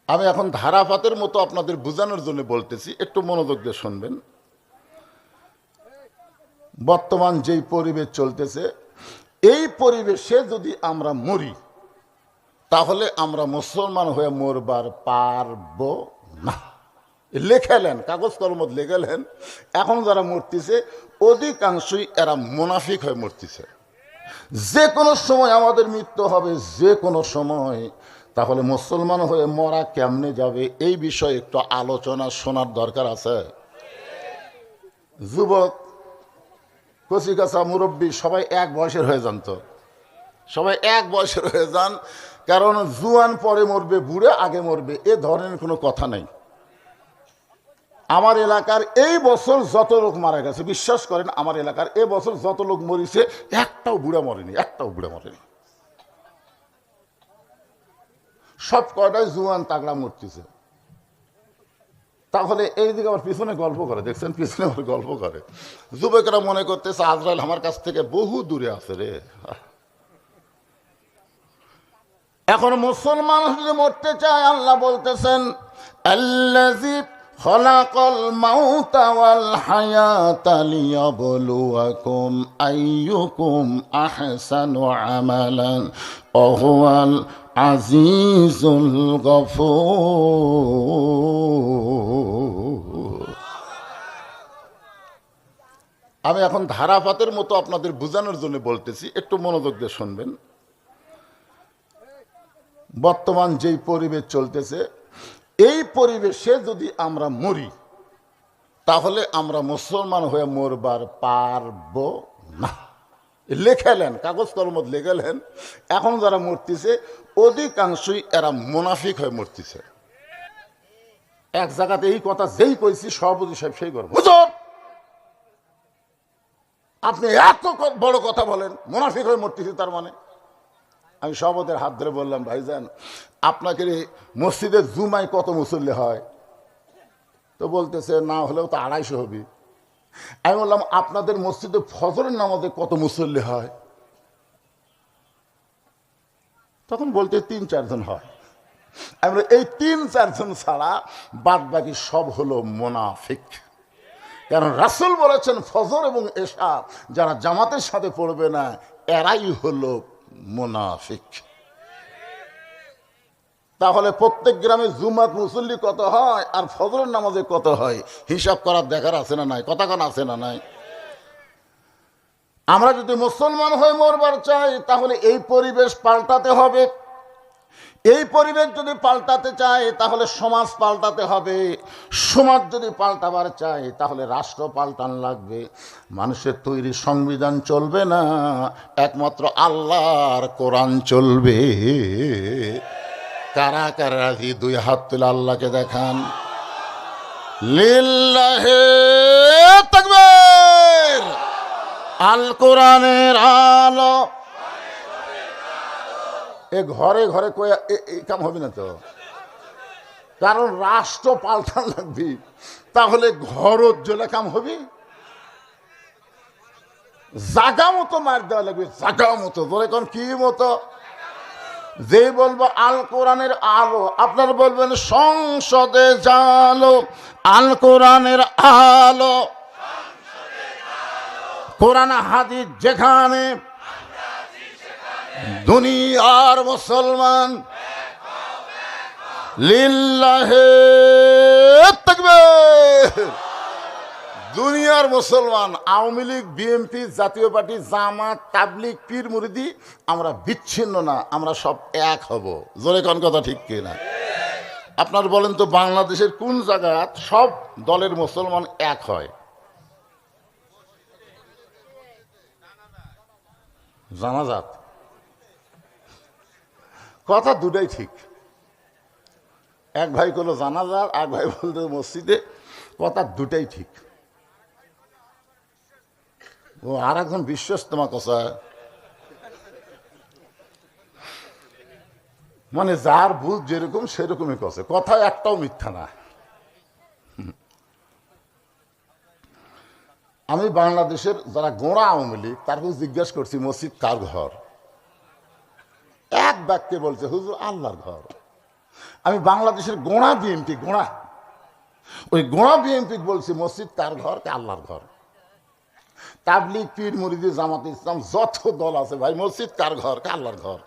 আমি এখন ধারাপাতের মতো আপনাদের বোঝানোর জন্য বলতেছি, একটু মনোযোগ দিয়ে শুনবেন। বর্তমান যেই পরিবেশ চলতেছে, এই পরিবেশে যদি আমরা মরি তাহলে আমরা মুসলমান হয়ে মরবার পারবো না। লেখালেন, কাগজ কলমত লেখালেন। এখন যারা মরতেছে অধিকাংশই এরা মুনাফিক হয়ে মরতেছে। যে কোনো সময় আমাদের মৃত্যু হবে, যে কোনো সময়। তাহলে মুসলমান হয়ে মরা কেমনে যাবে, এই বিষয়ে একটু আলোচনা শোনার দরকার আছে। যুবক, কচিকাচা, মুরব্বী সবাই এক বয়সের হয়ে যান, তো সবাই এক বয়সের হয়ে যান। কারণ জুয়ান পরে মরবে, বুড়ে আগে মরবে, এ ধরনের কোনো কথা নেই। আমার এলাকার এই বছর যত লোক মারা গেছে, বিশ্বাস করেন, আমার এলাকার এ বছর যত লোক মরিছে একটাও বুড়া মরেনি, একটাও বুড়া মরেনি। সব কয়টাই জুয়ান তাগড়া মরতেছে। তাহলে এইদিকে আবার পিছনে গল্প করে, দেখছেন, পিছনে আবার গল্প করে। যুবকেরা মনে করতেছে আজরাইল আমার কাছ থেকে বহু দূরে আছে রে। এখন মুসলমান যদি মরতে চায়, আল্লাহ বলতেছেন আল্লাযী খলাকাল মাউতা ওয়াল হায়াতা লিয়াবলুয়াকুম আইয়ুকুম আহসানু আমালান ওয়া হুয়াল আজিজুল গফুর। আমি এখন ধারাপাতের মতো আপনাদের বোঝানোর জন্য বলতেছি, একটু মনোযোগ দিয়ে শুনবেন। বর্তমান যেই পরিবেশ চলতেছে, এই পরিবেশে যদি আমরা মরি তাহলে আমরা মুসলমান হয়ে মরবার পারবো না। লেখালেন, কাগজ কলমত লেখালেন। এখন যারা মরতেছে অধিকাংশই এরা মুনাফিক হয়ে মরতেছে। এক জায়গাতে এই কথা যেই কইছি, সভাপতি সাহেব সেই করবো, হুজুর আপনি এত বড় কথা বলেন, মুনাফিক হয়ে মরতেছি তার মানে। আমি সভাপতির হাত ধরে বললাম, ভাইজান আপনাকে মসজিদে জুমায় কত মুসল্লি হয়? তো বলতেছে না হলেও তো 250 হবে। আমি বললাম আপনাদের মসজিদে ফজরের নামাজে কত মুসল্লি হয়? তখন বলতে 3-4 জন হয়। আমি বললাম এই 3-4 জন ছাড়া বাদ বাকি সব হলো মুনাফিক। কারণ রাসূল বলেছেন ফজর এবং এশা যারা জামাতের সাথে পড়বে না এরাই হলো মুনাফিক। তাহলে প্রত্যেক গ্রামে জুমাত মুসল্লি কত হয় আর ফজরের নামাজে কত হয় হিসাব করার দেখার আছে না নাই? কথা কোন আছে না নাই? আমরা যদি মুসলমান হয়ে মরবার চাই তাহলে এই পরিবেশ পাল্টাতে হবে। এই পরিবেশ যদি পাল্টাতে চায় তাহলে সমাজ পাল্টাতে হবে। সমাজ যদি পাল্টাবার চায় তাহলে রাষ্ট্র পাল্টান লাগবে। মানুষের তৈরি সংবিধান চলবে না, একমাত্র আল্লাহর কোরআন চলবে। কারা কারা রাজি? 2 হাত তুলে আল্লাহকে দেখান। লিল্লাহে তাকবীর। আল কোরআনের আলো। এ ঘরে ঘরে কয়া এই কাম হবে না তো, কারণ রাষ্ট্র পাল্টান লাগবে। তাহলে ঘর জ্বলে কাম হবে, জাগা মতো মার দেওয়া লাগবে, জাগা মতো। বলে কোন কি মতো? যে বলবো আল কোরআনের আলো, আপনারা বলবেন সংসদে জালো। আল কোরআনের আলো, কোরআন হাদিস যেখানে, দুনিয়ার মুসলমান লিল্লাহে তাকবীর। দুনিয়ার মুসলমান, আওয়ামী লীগ, বিএনপি, জাতীয় পার্টি, জামাত, তাবলীগ, পীর মুরিদি, আমরা বিচ্ছিন্ন না, আমরা সব এক হব। জোরে কোন কথা ঠিক কিনা? আপনার বলেন তো বাংলাদেশের কোন জায়গায় সব দলের মুসলমান এক হয়? জানাজাত। কথা দুটাই ঠিক। এক ভাই করলো জানাজার, এক ভাই বলতে মসজিদে। কথা দুটাই ঠিক। ও আর একজন বিশ্বাস তোমার কথা, মানে যার বুঝ যেরকম সেরকমই কথা, কথা একটাও মিথ্যা না। আমি বাংলাদেশের যারা গোঁড়া আওয়ামী লীগ তারপর জিজ্ঞাসা করছি মসজিদ কার ঘর? এক বাক্যে বলছে হুজুর আল্লাহর ঘর। আমি বাংলাদেশের গোড়া বিএনপি গোড়া, ওই গোড়া বিএনপি বলছি মসজিদ কার ঘর? আল্লাহর ঘর। তাবলিগ, পীর মুরিদি, জামাত ইসলাম যত দল আছে ভাই, মসজিদ কার ঘর? আল্লাহর ঘর।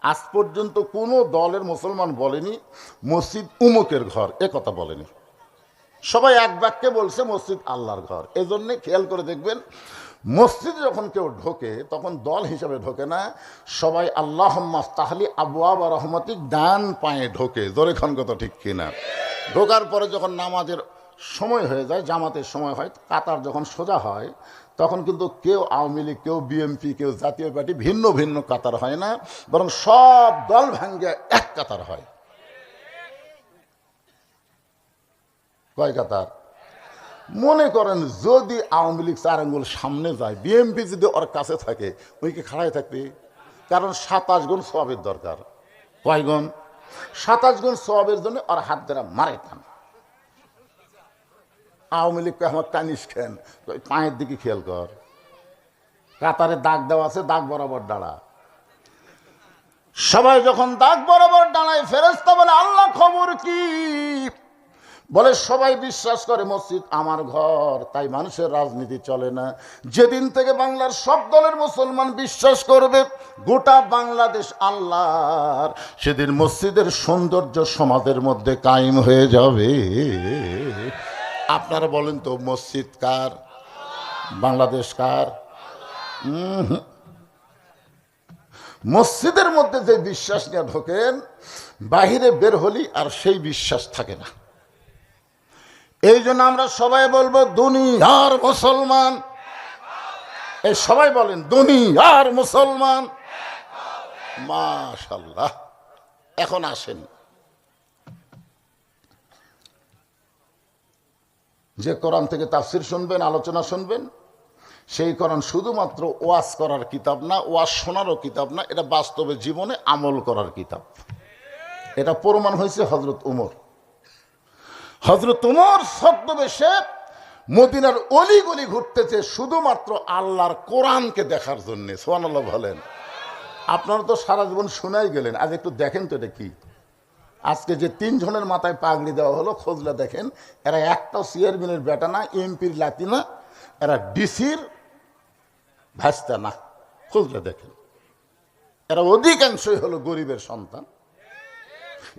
আজ পর্যন্ত কোনো দলের মুসলমান বলেনি মসজিদ উমুকের ঘর, এ কথা বলেনি। সবাই এক বাক্যে বলছে মসজিদ আল্লাহর ঘর। এজন্যে খেয়াল করে দেখবেন, মসজিদে যখন কেউ ঢোকে তখন দল হিসাবে ঢোকে না, সবাই আল্লাহুম্মা আফতাহলি আবওয়াব রহমতিক ডান পায়ে ঢোকে। জোরে খান কথা ঠিক কিনা? ঢোকার পরে যখন নামাজের সময় হয়ে যায়, জামাতের সময় হয়, কাতার যখন সোজা হয়, তখন কিন্তু কেউ আওয়ামী লীগ, কেউ বিএনপি, কেউ জাতীয় পার্টি ভিন্ন ভিন্ন কাতার হয় না, বরং সব দল ভাঙ্গে এক কাতার হয়। কয় কাতার? মনে করেন যদি আওয়ামী লীগ 4 আঙ্গুল সামনে যায়, বিএনপি যদি ওর কাছে থাকে, ওই কি খাড়াই থাকবে? কারণ 27 গুণ সওয়াবের দরকার। কয় গুণ? 27 গুণ সওয়াবের জন্য ওর হাত ধরে মারে টান। আওয়ামী লীগকে আমার টানিস খেন, পায়ের দিকে খেয়াল কর, কাতারে দাগ দেওয়া আছে, দাগ বরাবর দাঁড়া। সবাই যখন দাগ বরাবর দাঁড়ায়, ফেরেশতা বলে আল্লাহ খবর কি? বলে সবাই বিশ্বাস করে মসজিদ আমার ঘর, তাই মানুষের রাজনীতি চলে না। যেদিন থেকে বাংলার সব দলের মুসলমান বিশ্বাস করবে গোটা বাংলাদেশ আল্লাহর, সেদিন মসজিদের সৌন্দর্য সমাজের মধ্যে কায়েম হয়ে যাবে। আপনারা বলেন তো, মসজিদ কার? বাংলাদেশ কার? মসজিদের মধ্যে যে বিশ্বাস নিয়ে ঢোকেন, বাহিরে বের হলি আর সেই বিশ্বাস থাকে না। এই জন্য আমরা সবাই বলবো দুনিয়ার মুসলমান, এই সবাই বলেন দুনিয়ার মুসলমান। মাশাআল্লাহ। এখন আসেন, যে কোরআন থেকে তাফসির শুনবেন, আলোচনা শুনবেন, সেই কোরআন শুধুমাত্র ওয়াজ করার কিতাব না, ওয়াজ শোনারও কিতাব না, এটা বাস্তবে জীবনে আমল করার কিতাব। এটা প্রমাণ হয়েছে হযরত উমর। হযরত উমর ছদ্মবেশে মদিনার অলিগলি ঘুরতেছে শুধুমাত্র আল্লাহর কোরআনকে দেখার জন্য। সুবহানাল্লাহ বলেন। আপনারা তো সারা জীবন শুনাই গেলেন, আজ একটু দেখেন তো এটা কি। আজকে যে 3 জনের মাথায় পাগড়ি দেওয়া হলো, খোঁজলা দেখেন, এরা একটাও চেয়ারম্যানের বেটা না, এমপির লাতি না, এরা ডিসির ভাস্তা না। খোঁজলা দেখেন, এরা অধিকাংশই হলো গরিবের সন্তান।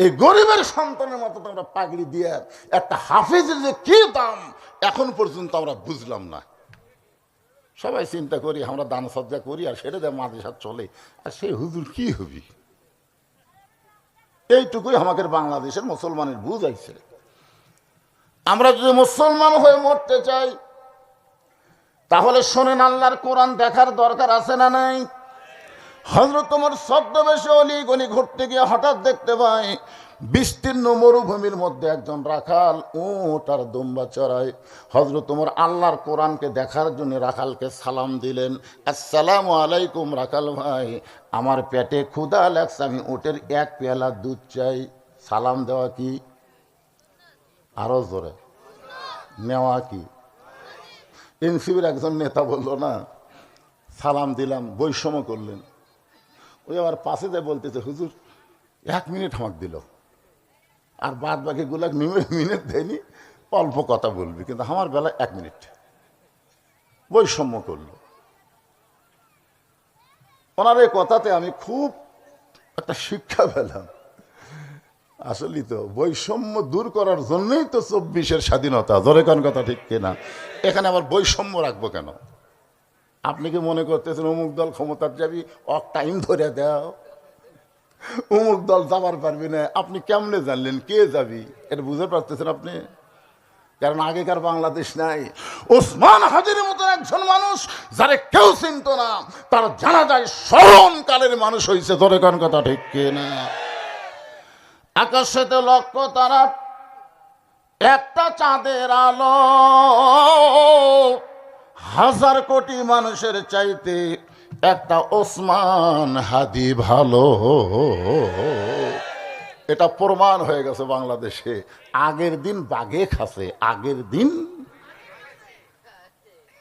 এই গরিবের সন্তানের মতো তোমরা পাগড়ি দিয়ে একটা হাফিজের যে কি দাম এখন পর্যন্ত আমরা বুঝলাম না। সবাই চিন্তা করি আমরা দান সজ্জা করি আর সেটা দেয় মাদ্রাসা চলে, আর সেই হুজুর কি হবি? এইটুকুই আমাদের বাংলাদেশের মুসলমানের বুঝ আইছে। আমরা যদি মুসলমান হয়ে মরতে চাই, তাহলে শোনেন, আল্লাহর কোরআন দেখার দরকার আছে না নাই? হযরত ওমর ছদ্মবেশে অলিগলি ঘুরতে গিয়ে হঠাৎ দেখতে পায় বিস্তীর্ণ মরুভূমির মধ্যে একজন রাখাল উট আর দুম্বা চড়ায়। হযরত ওমর আল্লাহর কোরআনকে দেখার জন্য রাখালকে সালাম দিলেন, আসসালামু আলাইকুম রাখাল ভাই, আমার পেটে ক্ষুধা লাগছে, আমি উটের 1 পেয়ালা দুধ চাই। সালাম দেওয়া কি? আরো জোরে নেওয়া কি? এনসিবির একজন নেতা বলল না, সালাম দিলাম, বৈষম্য করলেন। ওই আবার পাশে যায় বলতেছে, হুজুর 1 মিনিট আমাকে দিল, আর বাদ বাকি গুলা মিনিট দেয়নি, অল্প কথা বলবি, কিন্তু আমার বেলা 1 মিনিট। বৈষম্য করল। ওনার এই কথাতে আমি খুব একটা শিক্ষা পেলাম। আসলে তো বৈষম্য দূর করার জন্যই তো 24-এর স্বাধীনতা। ধরে কোন কথা ঠিক কিনা? এখানে আবার বৈষম্য রাখবো কেন? আপনি কি মনে করতেছেন অমুক দল ক্ষমতার যাবি, টাইম ধরে দাও, অমুক দল যাবার পারবি না? আপনি কেমনে জানলেন কে যাবি? এটা বুঝতে পারতেছেন আপনি? কারণ আগেকার বাংলাদেশ নাই। ওসমান হাদির মতো একজন মানুষ যারে কেউ চিনত না, তার জানা যায় স্মরণকালের মানুষ হয়েছে। ধরে কোন কথা ঠিক কিনা? আকাশেতে লক্ষ তারা, একটা চাঁদের আলো 1000 কোটি মানুষের চাইতে একটা ওসমান হাদি ভালো। এটা প্রমাণ হয়ে গেছে বাংলাদেশে। আগের দিন বাঘে খাসে, আগের দিন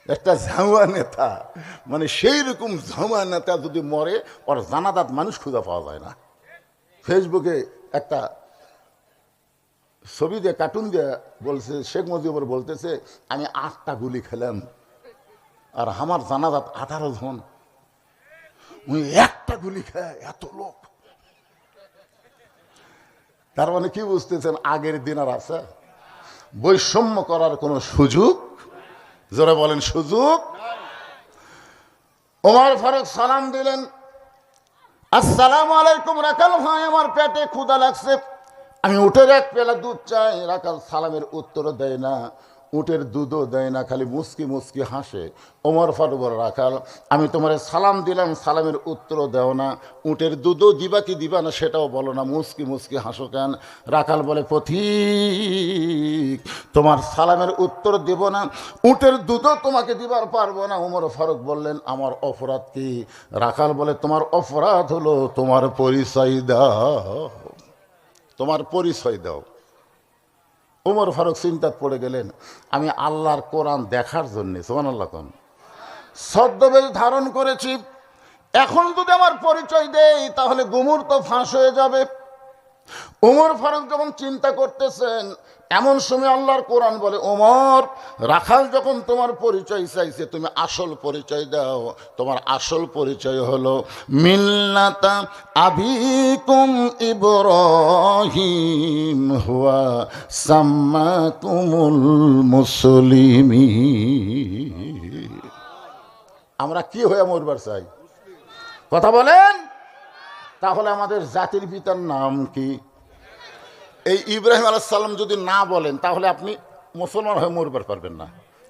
একটা ঝাউয়া নেতা, মানে সেই রকম ঝাউয়া নেতা যদি মরে, ওর জানাজাত মানুষ খুঁজে পাওয়া যায় না। ফেসবুকে একটা ছবি দিয়ে কার্টুন দিয়ে বলছে, শেখ মুজিবুর বলতেছে আমি 8টা গুলি খেলাম আর আমার জানাজাত 18 জন, উনি একটা গুলি খায় এত লোক। তার মানে কি বুঝতেছেন, আগের দিন আর আছে বৈষম্য করার কোনো সুযোগ, যারা বলেন সুযোগ। ওমর ফারুক সালাম দিলেন, আসসালামু আলাইকুম রাখাল ভাই, আমার পেটে ক্ষুধা লাগছে, আমি উটের 1 পেলা দুধ চাই। রাখাল সালামের উত্তর দেয় না, উটের দুধও দেয় না, খালি মুস্কি মুস্কি হাসে। ওমর ফারুক বলে, রাখাল আমি তোমার সালাম দিলাম, সালামের উত্তর দেও না, উটের দুধও দিবা কি দিবা না সেটাও বলো না, মুস্কি মুস্কি হাসো কেন? রাখাল বলে, পথিক তোমার সালামের উত্তর দেব না, উটের দুধও তোমাকে দিবার পারবো না। ওমর ফারুক বললেন, আমার অপরাধ কি? রাখাল বলে, তোমার অপরাধ হলো তোমার পরিচয় দাও, তোমার পরিচয় দাও। ওমর ফারুক চিন্তায় পড়ে গেলেন, আমি আল্লাহর কোরআন দেখার জন্যে, সুবহানাল্লাহ কোন, ছদ্মবেশ ধারণ করেছি, এখন যদি আমার পরিচয় দেই তাহলে গুমর তো ফাঁস হয়ে যাবে। ওমর ফারুক যখন চিন্তা করতেছেন, এমন সময় আল্লাহর কোরআন বলে, ওমর রাখাল যখন তোমার পরিচয় চাইছে, তুমি আসল পরিচয় দাও। তোমার আসল পরিচয় হলো মিল্লাতা আবিকুম ইব্রাহিম হুয়া সাম্মাকুমুল মুসলিমিন। আমরা কি হয়ে মরবার চাই? কথা বলেন। তাহলে আমাদের জাতির পিতার নাম কি? এই ইব্রাহিম আলাইহিস সালাম যদি না বলেন তাহলে আপনি মুসলমান হয়ে মরবার পারবেন না।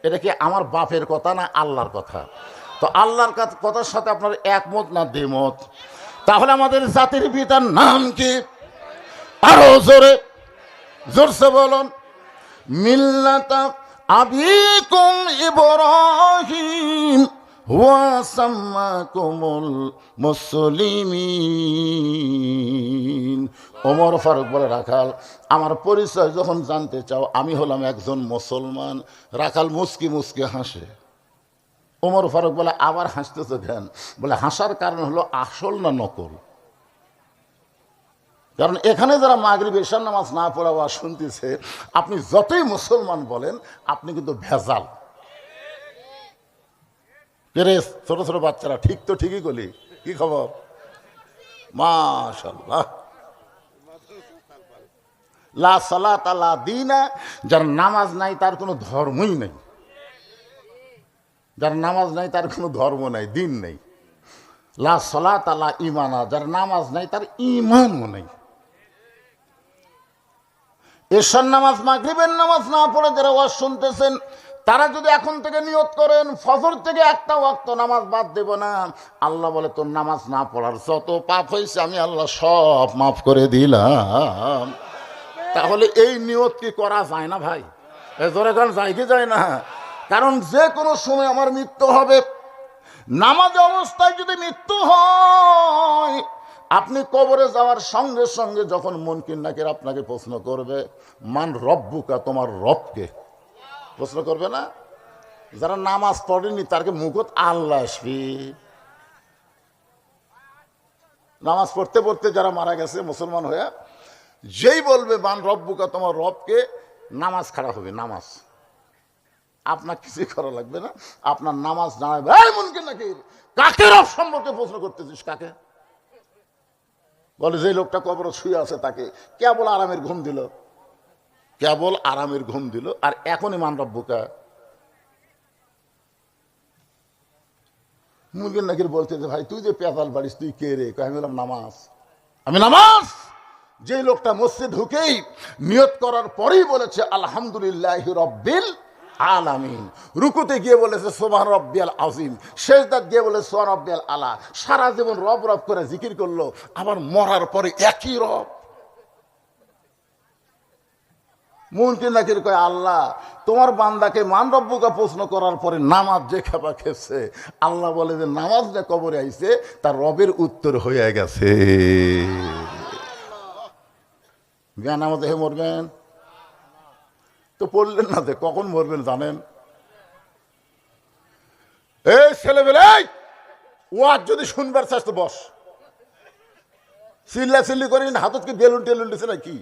এটা কি আমার বাপের কথা না আল্লাহর কথা? তো আল্লাহর কথার সাথে আপনার একমত না দ্বিমত? তাহলে আমাদের জাতির পিতার নাম কি? আরো জোরে জোরসে বলুন, মিল্লাতা আবিকুম ইব্রাহিম ওয়া সাম্মাকুমুল মুসলিমিন। ওমর ফারুক বলে, রাখাল আমার পরিচয় যখন জানতে চাও, আমি হলাম একজন মুসলমান। রাখাল মুস্কি মুস্কি হাসে। ওমর ফারুক বলে, আবার হাসতেছো কেন? বলে, হাসার কারণ হলো আসল না নকল। কারণ এখানে যারা মাগরিব এশার নামাজ না পড়া বা শুনতেছে, আপনি যতই মুসলমান বলেন, আপনি কিন্তু ভেজাল। ছোট ছোট বাচ্চারা ঠিক তো ঠিকই বলি, কি খবর? মাশাআল্লাহ। লা সালাত লা দীনা, যার নামাজ নাই তার কোনো ধর্মই নেই। যার নামাজ নাই তার কোনো ধর্ম নাই, দিন নেই। লা সালাত লা ঈমানা, যার নামাজ নাই তার ঈমানও নেই। এশার নামাজ মাগরিবের নামাজ না পড়ে যারা ওয়াজ শুনতেছেন, তারা যদি এখন থেকে নিয়ত করেন ফজর থেকে একটা ওয়াক্ত নামাজ বাদ দেব না, আল্লাহ বলে তোর নামাজ না পড়ার যত পাপ হয়েছে আমি আল্লাহ সব মাফ করে দিলাম। তাহলে এই নিয়ত কি করা যায় না ভাই? জোরে গান যায় কি যায় না? কারণ যে কোনো সময় আমার মৃত্যু হবে। নামাজ অবস্থায় যদি মৃত্যু হয়, আপনি কবরে যাওয়ার সঙ্গে সঙ্গে যখন মুনকির নাকির আপনাকে প্রশ্ন করবে, মান রব্বুকা, তোমার রবকে প্রশ্ন করবে না? যারা নামাজ পড়েনি তারকে মুখত আল্লাহ আসবি। নামাজ পড়তে পড়তে যারা মারা গেছে মুসলমান হয়ে, যেই বলবে মান রব্বুকা, তোমার রবকে, নামাজ খারাপ হবে। নামাজ আপনার কিছুই করা লাগবে না, আপনার নামাজ দাঁড়াবে। এই মুনকির নাকির, কাকে রব সম্পর্কে প্রশ্ন করতেছিস? কাকে? বলে যে লোকটা কবর শুয়ে আছে তাকে। কেবল আরামের ঘুম দিল, কেবল আরামের ঘুম দিল, আর এখনই মান রব্বুকা। মুনকির নাকির বলতেছে, ভাই তুই যে পেঁচাল বাড়িস, তুই কে রে? আমি বললাম নামাজ। আমি নামাজ। যে লোকটা মসজিদ ঢুকেই নিয়ত করার পরেই বলেছে আলহামদুলিল্লাহি রাব্বিল আলামিন, রুকুতে গিয়ে বলেছে সুবহান রাব্বিয়াল আযীম, সেজদাত গিয়ে বলে সুবহান রাব্বিয়াল আলা, সারা জীবন রব রব করে জিকির করলো, আবার মরার পরে একই রব। মুনকির নাকির কয়, আল্লাহ তোমার বান্দাকে মান রব্বুকা প্রশ্ন করার পরে নামাজ যে খাবা খেয়েছে, আল্লাহ বলে যে নামাজ যে কবরে আইছে তার রবের উত্তর হয়ে গেছে। নামাজে হে মরবেন তো পড়লেন না, যে কখন মরবেন জানেন? এই ছেলেবেলে, ওয়াজ যদি শুনবার চাস তো বস, চিল্লা চিল্লি করি, হাতত কি বেলুন টেলুন দিছে নাকি?